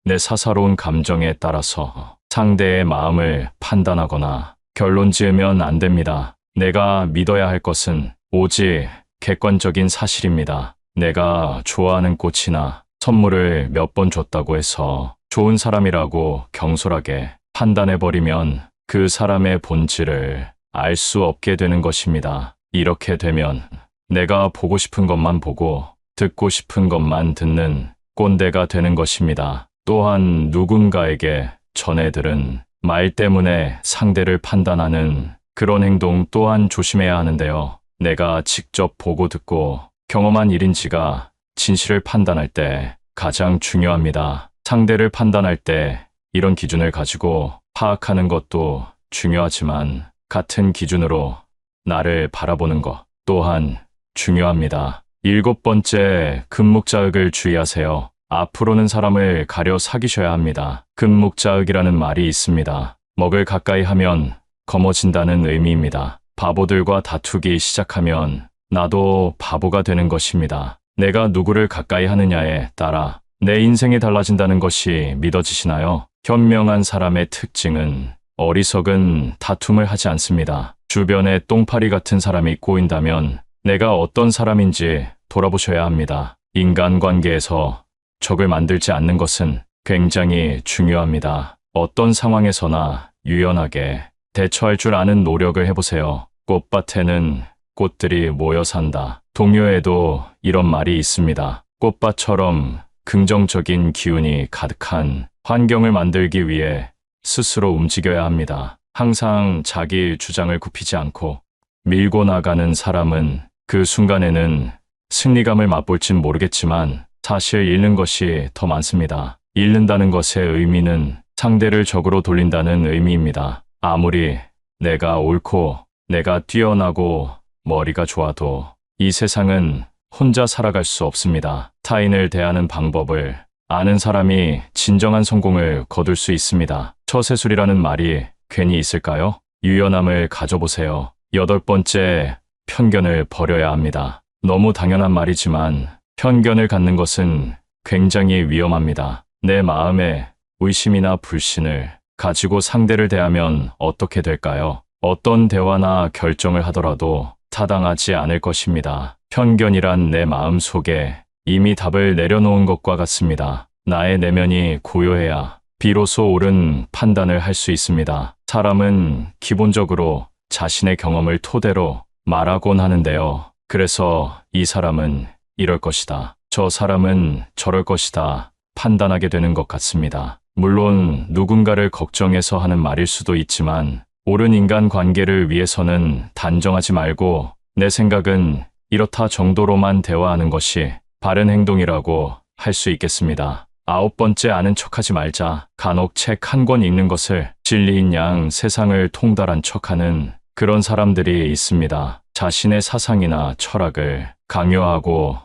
내 사사로운 감정에 따라서 상대의 마음을 판단하거나 결론 지으면 안 됩니다. 내가 믿어야 할 것은 오직 객관적인 사실입니다. 내가 좋아하는 꽃이나 선물을 몇 번 줬다고 해서 좋은 사람이라고 경솔하게 판단해버리면 그 사람의 본질을 알 수 없게 되는 것입니다. 이렇게 되면 내가 보고 싶은 것만 보고 듣고 싶은 것만 듣는 꼰대가 되는 것입니다. 또한 누군가에게 전해들은 말 때문에 상대를 판단하는 그런 행동 또한 조심해야 하는데요. 내가 직접 보고 듣고 경험한 일인지가 진실을 판단할 때 가장 중요합니다. 상대를 판단할 때 이런 기준을 가지고 파악하는 것도 중요하지만 같은 기준으로 나를 바라보는 것 또한 중요합니다. 7번째, 금묵자흑을 주의하세요. 앞으로는 사람을 가려 사귀셔야 합니다. 금묵자흑이라는 말이 있습니다. 먹을 가까이 하면 검어진다는 의미입니다. 바보들과 다투기 시작하면 나도 바보가 되는 것입니다. 내가 누구를 가까이 하느냐에 따라 내 인생이 달라진다는 것이 믿어지시나요? 현명한 사람의 특징은 어리석은 다툼을 하지 않습니다. 주변에 똥파리 같은 사람이 꼬인다면 내가 어떤 사람인지 돌아보셔야 합니다. 인간관계에서 적을 만들지 않는 것은 굉장히 중요합니다. 어떤 상황에서나 유연하게 대처할 줄 아는 노력을 해보세요. 꽃밭에는 꽃들이 모여 산다. 동요에도 이런 말이 있습니다. 꽃밭처럼 긍정적인 기운이 가득한 환경을 만들기 위해 스스로 움직여야 합니다. 항상 자기 주장을 굽히지 않고 밀고 나가는 사람은 그 순간에는 승리감을 맛볼진 모르겠지만 사실 잃는 것이 더 많습니다. 잃는다는 것의 의미는 상대를 적으로 돌린다는 의미입니다. 아무리 내가 옳고 내가 뛰어나고 머리가 좋아도 이 세상은 혼자 살아갈 수 없습니다. 타인을 대하는 방법을 아는 사람이 진정한 성공을 거둘 수 있습니다. 처세술이라는 말이 괜히 있을까요? 유연함을 가져보세요. 8번째, 편견을 버려야 합니다. 너무 당연한 말이지만 편견을 갖는 것은 굉장히 위험합니다. 내 마음에 의심이나 불신을 가지고 상대를 대하면 어떻게 될까요? 어떤 대화나 결정을 하더라도 타당하지 않을 것입니다. 편견이란 내 마음 속에 이미 답을 내려놓은 것과 같습니다. 나의 내면이 고요해야 비로소 옳은 판단을 할 수 있습니다. 사람은 기본적으로 자신의 경험을 토대로 말하곤 하는데요. 그래서 이 사람은 이럴 것이다. 저 사람은 저럴 것이다. 판단하게 되는 것 같습니다. 물론 누군가를 걱정해서 하는 말일 수도 있지만 옳은 인간 관계를 위해서는 단정하지 말고 내 생각은 이렇다 정도로만 대화하는 것이 바른 행동이라고 할 수 있겠습니다. 9번째, 아는 척하지 말자. 간혹 책 한 권 읽는 것을 진리인 양 세상을 통달한 척하는 그런 사람들이 있습니다. 자신의 사상이나 철학을 강요하고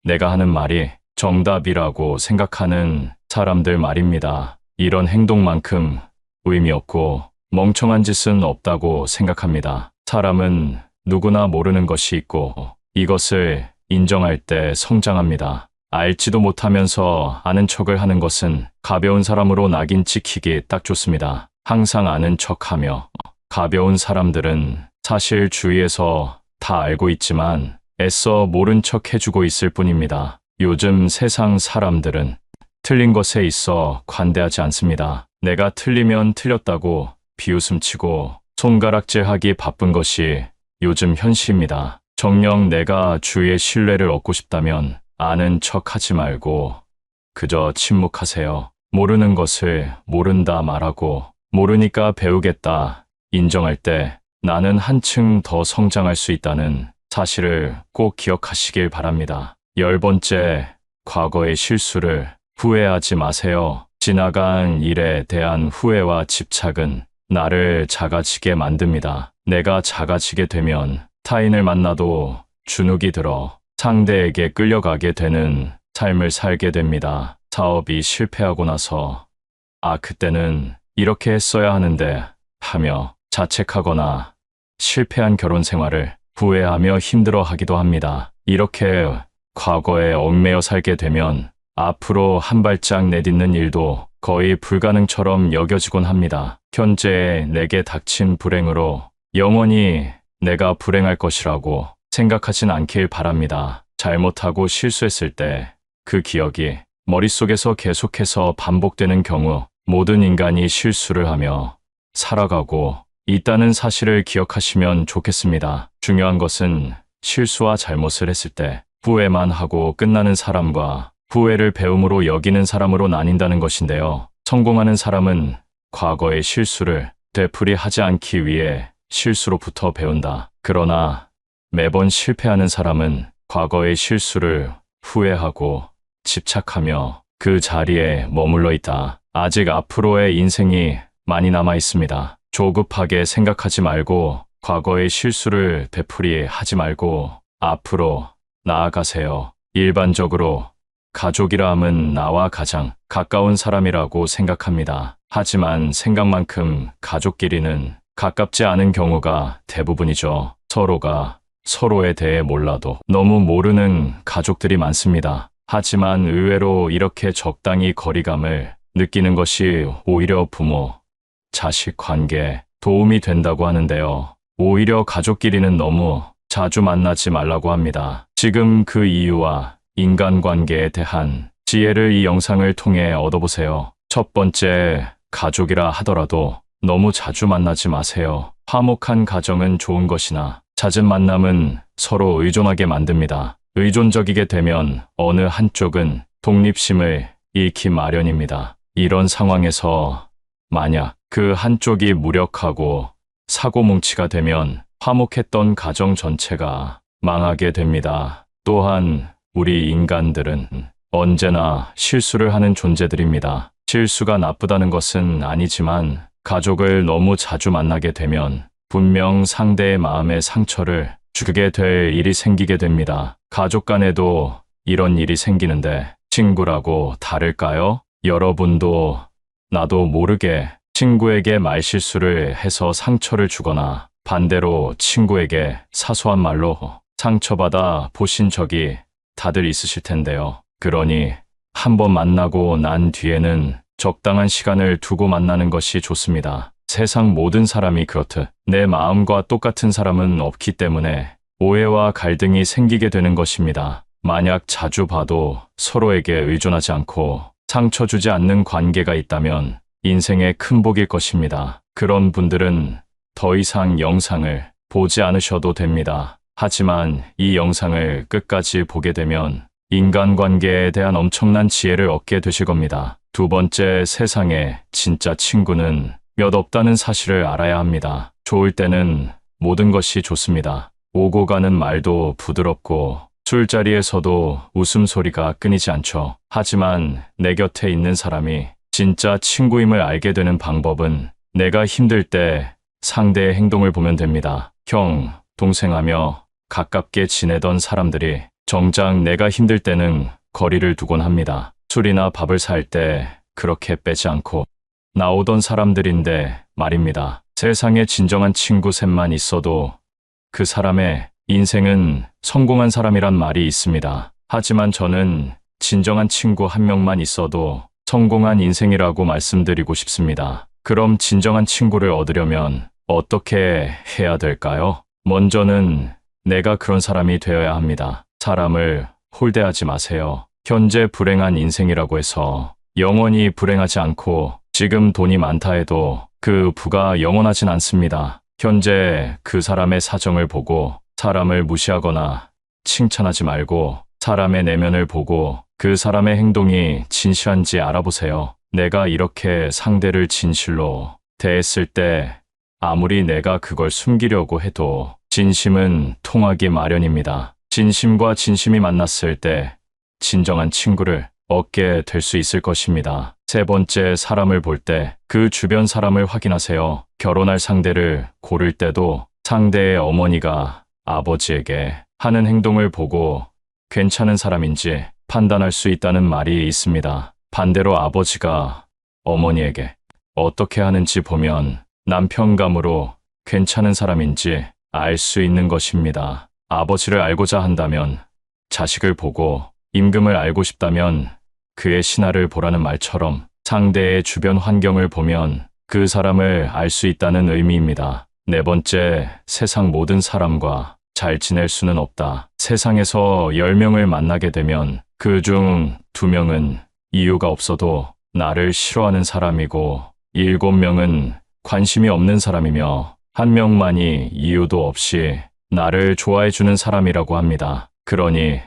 내가 하는 말이 정답이라고 생각하는 사람들 말입니다. 이런 행동만큼 의미 없고 멍청한 짓은 없다고 생각합니다. 사람은 누구나 모르는 것이 있고 이것을 인정할 때 성장합니다. 알지도 못하면서 아는 척을 하는 것은 가벼운 사람으로 낙인 찍히기 딱 좋습니다. 항상 아는 척하며 가벼운 사람들은 사실 주위에서 다 알고 있지만 애써 모른 척 해주고 있을 뿐입니다. 요즘 세상 사람들은 틀린 것에 있어 관대하지 않습니다. 내가 틀리면 틀렸다고 비웃음치고 손가락질하기 바쁜 것이 요즘 현실입니다. 정녕 내가 주위의 신뢰를 얻고 싶다면 아는 척 하지 말고 그저 침묵하세요. 모르는 것을 모른다 말하고 모르니까 배우겠다 인정할 때 나는 한층 더 성장할 수 있다는 사실을 꼭 기억하시길 바랍니다. 10번째, 과거의 실수를 후회하지 마세요. 지나간 일에 대한 후회와 집착은 나를 작아지게 만듭니다. 내가 작아지게 되면 타인을 만나도 주눅이 들어 상대에게 끌려가게 되는 삶을 살게 됩니다. 사업이 실패하고 나서 그때는 이렇게 했어야 하는데 하며 자책하거나 실패한 결혼 생활을 후회하며 힘들어하기도 합니다. 이렇게 과거에 얽매여 살게 되면 앞으로 한 발짝 내딛는 일도 거의 불가능처럼 여겨지곤 합니다. 현재 내게 닥친 불행으로 영원히 내가 불행할 것이라고 생각하진 않길 바랍니다. 잘못하고 실수했을 때 그 기억이 머릿속에서 계속해서 반복되는 경우 모든 인간이 실수를 하며 살아가고 있다는 사실을 기억하시면 좋겠습니다. 중요한 것은 실수와 잘못을 했을 때 후회만 하고 끝나는 사람과 후회를 배움으로 여기는 사람으로 나뉜다는 것인데요. 성공하는 사람은 과거의 실수를 되풀이하지 않기 위해 실수로부터 배운다. 그러나 매번 실패하는 사람은 과거의 실수를 후회하고 집착하며 그 자리에 머물러 있다. 아직 앞으로의 인생이 많이 남아 있습니다. 조급하게 생각하지 말고 과거의 실수를 되풀이하지 말고 앞으로 나아가세요. 일반적으로 가족이라 함은 나와 가장 가까운 사람이라고 생각합니다. 하지만 생각만큼 가족끼리는 가깝지 않은 경우가 대부분이죠. 서로가 서로에 대해 몰라도 너무 모르는 가족들이 많습니다. 하지만 의외로 이렇게 적당히 거리감을 느끼는 것이 오히려 부모, 자식 관계에 도움이 된다고 하는데요. 오히려 가족끼리는 너무 자주 만나지 말라고 합니다. 지금 그 이유와 인간관계에 대한 지혜를 이 영상을 통해 얻어보세요. 첫 번째, 가족이라 하더라도 너무 자주 만나지 마세요. 화목한 가정은 좋은 것이나 잦은 만남은 서로 의존하게 만듭니다. 의존적이게 되면 어느 한쪽은 독립심을 잃기 마련입니다. 이런 상황에서 만약 그 한쪽이 무력하고 사고뭉치가 되면 화목했던 가정 전체가 망하게 됩니다. 또한 우리 인간들은 언제나 실수를 하는 존재들입니다. 실수가 나쁘다는 것은 아니지만 가족을 너무 자주 만나게 되면 분명 상대의 마음에 상처를 주게 될 일이 생기게 됩니다. 가족 간에도 이런 일이 생기는데 친구라고 다를까요? 여러분도 나도 모르게 친구에게 말실수를 해서 상처를 주거나 반대로 친구에게 사소한 말로 상처받아 보신 적이 다들 있으실 텐데요. 그러니 한번 만나고 난 뒤에는 적당한 시간을 두고 만나는 것이 좋습니다. 세상 모든 사람이 그렇듯 내 마음과 똑같은 사람은 없기 때문에 오해와 갈등이 생기게 되는 것입니다. 만약 자주 봐도 서로에게 의존하지 않고 상처 주지 않는 관계가 있다면 인생의 큰 복일 것입니다. 그런 분들은 더 이상 영상을 보지 않으셔도 됩니다. 하지만 이 영상을 끝까지 보게 되면 인간관계에 대한 엄청난 지혜를 얻게 되실 겁니다. 두 번째, 세상에 진짜 친구는 몇 없다는 사실을 알아야 합니다. 좋을 때는 모든 것이 좋습니다. 오고 가는 말도 부드럽고 술자리에서도 웃음소리가 끊이지 않죠. 하지만 내 곁에 있는 사람이 진짜 친구임을 알게 되는 방법은 내가 힘들 때 상대의 행동을 보면 됩니다. 형, 동생하며 가깝게 지내던 사람들이 정작 내가 힘들 때는 거리를 두곤 합니다. 술이나 밥을 살 때 그렇게 빼지 않고 나오던 사람들인데 말입니다. 세상에 진정한 친구 셋만 있어도 그 사람의 인생은 성공한 사람이란 말이 있습니다. 하지만 저는 진정한 친구 한 명만 있어도 성공한 인생이라고 말씀드리고 싶습니다. 그럼 진정한 친구를 얻으려면 어떻게 해야 될까요? 먼저는 내가 그런 사람이 되어야 합니다. 사람을 홀대하지 마세요. 현재 불행한 인생이라고 해서 영원히 불행하지 않고 지금 돈이 많다 해도 그 부가 영원하진 않습니다. 현재 그 사람의 사정을 보고 사람을 무시하거나 칭찬하지 말고 사람의 내면을 보고 그 사람의 행동이 진실한지 알아보세요. 내가 이렇게 상대를 진실로 대했을 때 아무리 내가 그걸 숨기려고 해도 진심은 통하기 마련입니다. 진심과 진심이 만났을 때 진정한 친구를 얻게 될 수 있을 것입니다. 세 번째, 사람을 볼 때 그 주변 사람을 확인하세요. 결혼할 상대를 고를 때도 상대의 어머니가 아버지에게 하는 행동을 보고 괜찮은 사람인지 판단할 수 있다는 말이 있습니다. 반대로 아버지가 어머니에게 어떻게 하는지 보면 남편감으로 괜찮은 사람인지 알 수 있는 것입니다. 아버지를 알고자 한다면 자식을 보고, 임금을 알고 싶다면 그의 신하를 보라는 말처럼 상대의 주변 환경을 보면 그 사람을 알 수 있다는 의미입니다. 네 번째, 세상 모든 사람과 잘 지낼 수는 없다. 세상에서 10명을 만나게 되면 그 중 2명은 이유가 없어도 나를 싫어하는 사람이고 7명은 관심이 없는 사람이며 1명만이 이유도 없이 나를 좋아해주는 사람이라고 합니다. 그러니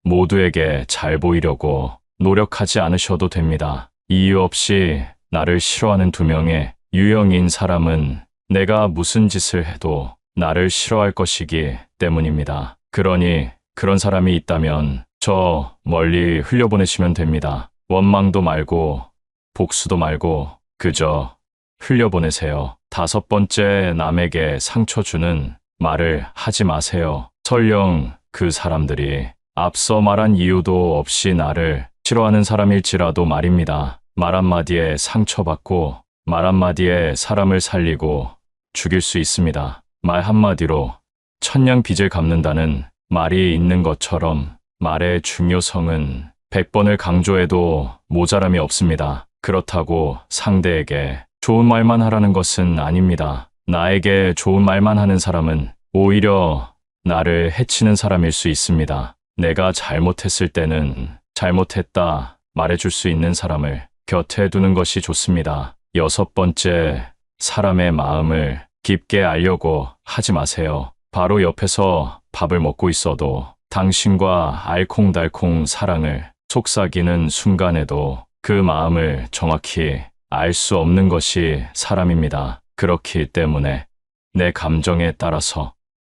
모두에게 잘 보이려고 노력하지 않으셔도 됩니다. 이유 없이 나를 싫어하는 2명의 유형인 사람은 내가 무슨 짓을 해도 나를 싫어할 것이기 때문입니다. 그러니 그런 사람이 있다면 저 멀리 흘려보내시면 됩니다. 원망도 말고 복수도 말고 그저 흘려보내세요. 5번째, 남에게 상처 주는 말을 하지 마세요. 설령 그 사람들이 앞서 말한 이유도 없이 나를 싫어하는 사람일지라도 말입니다. 말 한마디에 상처받고 말 한마디에 사람을 살리고 죽일 수 있습니다. 말 한마디로 천냥 빚을 갚는다는 말이 있는 것처럼 말의 중요성은 100번을 강조해도 모자람이 없습니다. 그렇다고 상대에게 좋은 말만 하라는 것은 아닙니다. 나에게 좋은 말만 하는 사람은 오히려 나를 해치는 사람일 수 있습니다. 내가 잘못했을 때는 잘못했다 말해줄 수 있는 사람을 곁에 두는 것이 좋습니다. 6번째, 사람의 마음을 깊게 알려고 하지 마세요. 바로 옆에서 밥을 먹고 있어도 당신과 알콩달콩 사랑을 속삭이는 순간에도 그 마음을 정확히 알 수 없는 것이 사람입니다. 그렇기 때문에 내 감정에 따라서,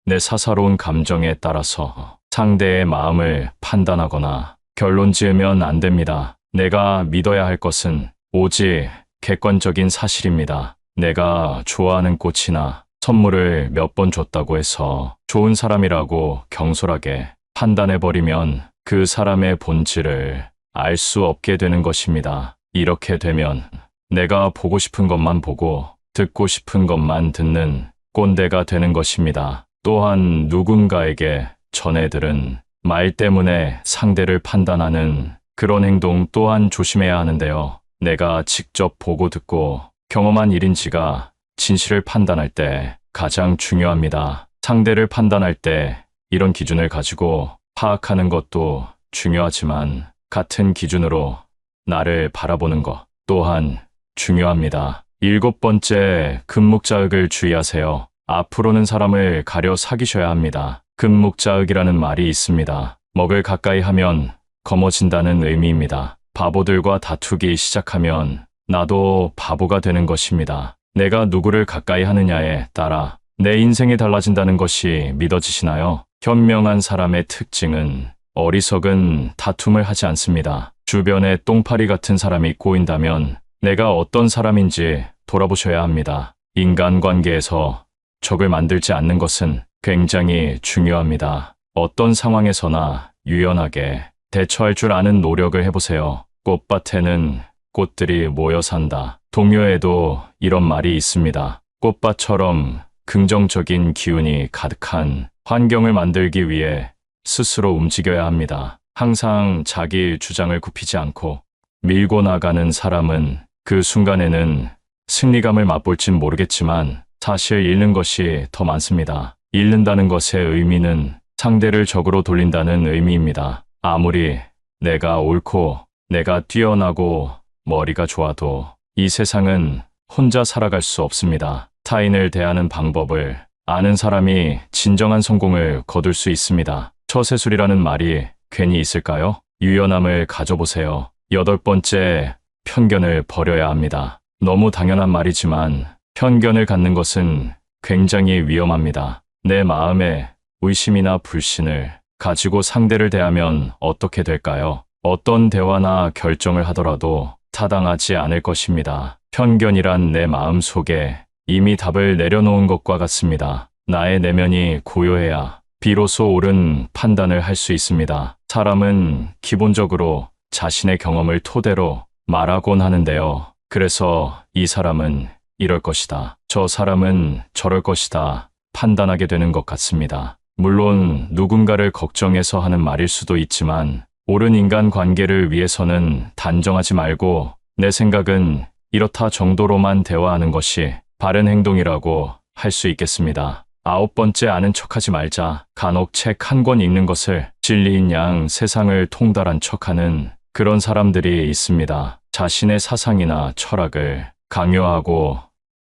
내 사사로운 감정에 따라서 상대의 마음을 판단하거나 결론 지으면 안 됩니다. 내가 믿어야 할 것은 오직 객관적인 사실입니다. 내가 좋아하는 꽃이나 선물을 몇 번 줬다고 해서 좋은 사람이라고 경솔하게 판단해버리면 그 사람의 본질을 알 수 없게 되는 것입니다. 이렇게 되면 내가 보고 싶은 것만 보고 듣고 싶은 것만 듣는 꼰대가 되는 것입니다. 또한 누군가에게 전해들은 말 때문에 상대를 판단하는 그런 행동 또한 조심해야 하는데요. 내가 직접 보고 듣고 경험한 일인지가 진실을 판단할 때 가장 중요합니다. 상대를 판단할 때 이런 기준을 가지고 파악하는 것도 중요하지만 같은 기준으로 나를 바라보는 것 또한 중요합니다. 7번째, 금묵자흑을 주의하세요. 앞으로는 사람을 가려 사귀셔야 합니다. 금묵자흑이라는 말이 있습니다. 먹을 가까이 하면 검어진다는 의미입니다. 바보들과 다투기 시작하면 나도 바보가 되는 것입니다. 내가 누구를 가까이 하느냐에 따라 내 인생이 달라진다는 것이 믿어지시나요? 현명한 사람의 특징은 어리석은 다툼을 하지 않습니다. 주변에 똥파리 같은 사람이 꼬인다면 내가 어떤 사람인지 돌아보셔야 합니다. 인간관계에서 적을 만들지 않는 것은 굉장히 중요합니다. 어떤 상황에서나 유연하게 대처할 줄 아는 노력을 해보세요. 꽃밭에는 꽃들이 모여 산다. 동요에도 이런 말이 있습니다. 꽃밭처럼 긍정적인 기운이 가득한 환경을 만들기 위해 스스로 움직여야 합니다. 항상 자기 주장을 굽히지 않고 밀고 나가는 사람은 그 순간에는 승리감을 맛볼진 모르겠지만 사실 잃는 것이 더 많습니다. 잃는다는 것의 의미는 상대를 적으로 돌린다는 의미입니다. 아무리 내가 옳고 내가 뛰어나고 머리가 좋아도 이 세상은 혼자 살아갈 수 없습니다. 타인을 대하는 방법을 아는 사람이 진정한 성공을 거둘 수 있습니다. 처세술이라는 말이 괜히 있을까요? 유연함을 가져보세요. 8번째, 편견을 버려야 합니다. 너무 당연한 말이지만 편견을 갖는 것은 굉장히 위험합니다. 내 마음에 의심이나 불신을 가지고 상대를 대하면 어떻게 될까요? 어떤 대화나 결정을 하더라도 타당하지 않을 것입니다. 편견이란 내 마음 속에 이미 답을 내려놓은 것과 같습니다. 나의 내면이 고요해야 비로소 옳은 판단을 할 수 있습니다. 사람은 기본적으로 자신의 경험을 토대로 말하곤 하는데요. 그래서 이 사람은 이럴 것이다. 저 사람은 저럴 것이다. 판단하게 되는 것 같습니다. 물론 누군가를 걱정해서 하는 말일 수도 있지만 옳은 인간 관계를 위해서는 단정하지 말고 내 생각은 이렇다 정도로만 대화하는 것이 바른 행동이라고 할 수 있겠습니다. 9번째, 아는 척하지 말자. 간혹 책 한 권 읽는 것을 진리인 양 세상을 통달한 척하는 그런 사람들이 있습니다. 자신의 사상이나 철학을 강요하고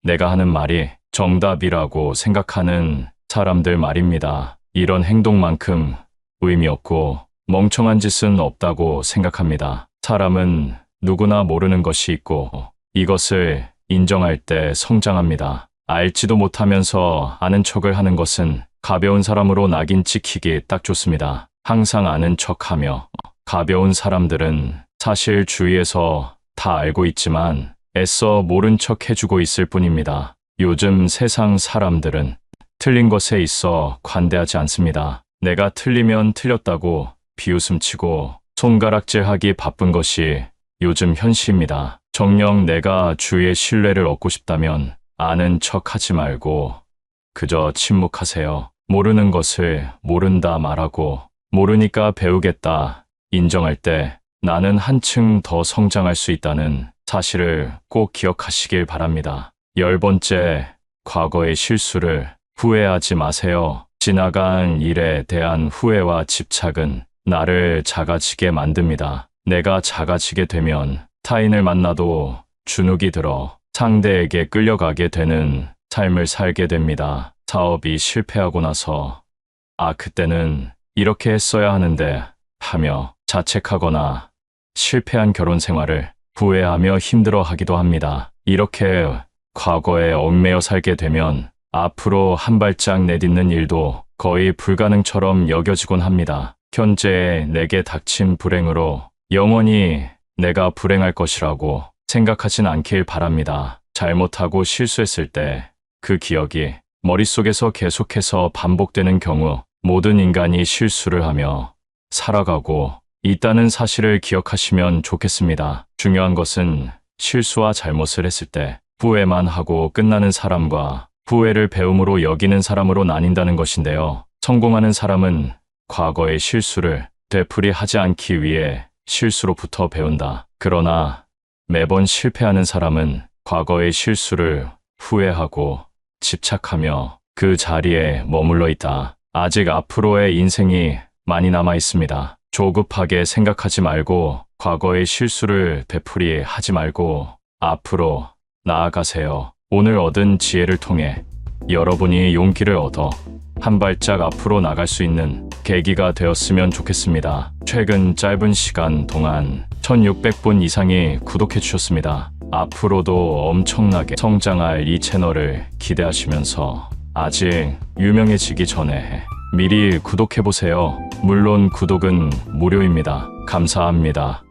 내가 하는 말이 정답이라고 생각하는 사람들 말입니다. 이런 행동만큼 의미 없고 멍청한 짓은 없다고 생각합니다. 사람은 누구나 모르는 것이 있고 이것을 인정할 때 성장합니다. 알지도 못하면서 아는 척을 하는 것은 가벼운 사람으로 낙인 찍히기 딱 좋습니다. 항상 아는 척하며 가벼운 사람들은 사실 주위에서 다 알고 있지만 애써 모른 척 해주고 있을 뿐입니다. 요즘 세상 사람들은 틀린 것에 있어 관대하지 않습니다. 내가 틀리면 틀렸다고 비웃음치고 손가락질하기 바쁜 것이 요즘 현실입니다. 정녕 내가 주위의 신뢰를 얻고 싶다면 아는 척 하지 말고 그저 침묵하세요. 모르는 것을 모른다 말하고 모르니까 배우겠다 인정할 때 나는 한층 더 성장할 수 있다는 사실을 꼭 기억하시길 바랍니다. 10번째, 과거의 실수를 후회하지 마세요. 지나간 일에 대한 후회와 집착은 나를 작아지게 만듭니다. 내가 작아지게 되면 타인을 만나도 주눅이 들어 상대에게 끌려가게 되는 삶을 살게 됩니다. 사업이 실패하고 나서 그때는 이렇게 했어야 하는데 하며 자책하거나 실패한 결혼 생활을 후회하며 힘들어하기도 합니다. 이렇게 과거에 얽매여 살게 되면 앞으로 한 발짝 내딛는 일도 거의 불가능처럼 여겨지곤 합니다. 현재 내게 닥친 불행으로 영원히 내가 불행할 것이라고 생각하진 않길 바랍니다. 잘못하고 실수했을 때 그 기억이 머릿속에서 계속해서 반복되는 경우 모든 인간이 실수를 하며 살아가고 있다는 사실을 기억하시면 좋겠습니다. 중요한 것은 실수와 잘못을 했을 때 후회만 하고 끝나는 사람과 후회를 배움으로 여기는 사람으로 나뉜다는 것인데요. 성공하는 사람은 과거의 실수를 되풀이하지 않기 위해 실수로부터 배운다. 그러나 매번 실패하는 사람은 과거의 실수를 후회하고 집착하며 그 자리에 머물러 있다. 아직 앞으로의 인생이 많이 남아 있습니다. 조급하게 생각하지 말고 과거의 실수를 되풀이하지 말고 앞으로 나아가세요. 오늘 얻은 지혜를 통해 여러분이 용기를 얻어 한 발짝 앞으로 나갈 수 있는 계기가 되었으면 좋겠습니다. 최근 짧은 시간 동안 1600분 이상이 구독해 주셨습니다. 앞으로도 엄청나게 성장할 이 채널을 기대하시면서 아직 유명해지기 전에 미리 구독해 보세요. 물론 구독은 무료입니다. 감사합니다.